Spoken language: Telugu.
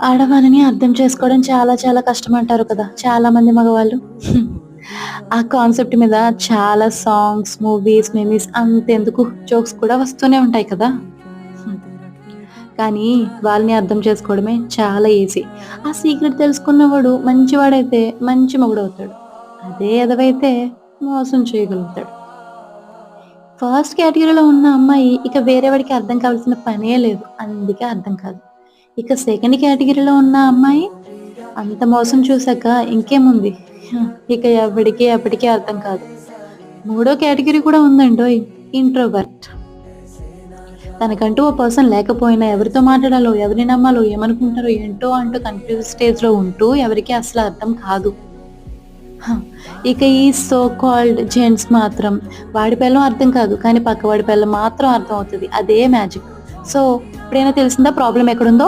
ఆడవాళ్ళని అర్థం చేసుకోవడం చాలా చాలా కష్టం అంటారు కదా! చాలామంది మగవాళ్ళు. ఆ కాన్సెప్ట్ మీద చాలా సాంగ్స్, మూవీస్, మెమీస్ అంతెందుకు జోక్స్ కూడా వస్తూనే ఉంటాయి కదా! హ్మ్. కానీ వాళ్ళని అర్థం చేసుకోవడమే చాలా ఈజీ. ఆ సీక్రెట్ తెలుసుకున్నవాడు మంచివాడైతే మంచి మొగుడవుతాడు. అదే ఎదవైతే మోసం చేయగలుగుతాడు. ఫస్ట్ కేటగిరీలో ఉన్న అమ్మాయి ఇక వేరే వాడికి అర్థం కావాల్సిన పనే లేదు. అందుకే అర్థం కాదు. ఇక సెకండ్ కేటగిరీలో ఉన్న అమ్మాయి అంత మోసం చూసాక ఇంకేముంది? ఇక ఎవ్వడికి ఎప్పటికి అర్థం కాదు. మూడో కేటగిరీ కూడా ఉందండోయ్! ఇంట్రోవర్ట్. తనకంటూ ఓ పర్సన్ లేకపోయినా ఎవరితో మాట్లాడాలో, ఎవరిని నమ్మాలో, ఏమనుకుంటారో ఏంటో అంటూ కన్‌ఫ్యూజ్ స్టేజ్‌లో ఉంటూ ఎవరికీ అసలు అర్థం కాదు. హ! ఇక ఈ సో కాల్డ్ జెంట్స్ మాత్రం వాడి పెళ్ళాం అర్థం కాదు. కానీ పక్కవాడి పెళ్ళాం మాత్రం అర్థమవుతది. అదే మ్యాజిక్. సో, ఇప్పుడైనా తెలిసిందా ప్రాబ్లమ్ ఎక్కడుందో?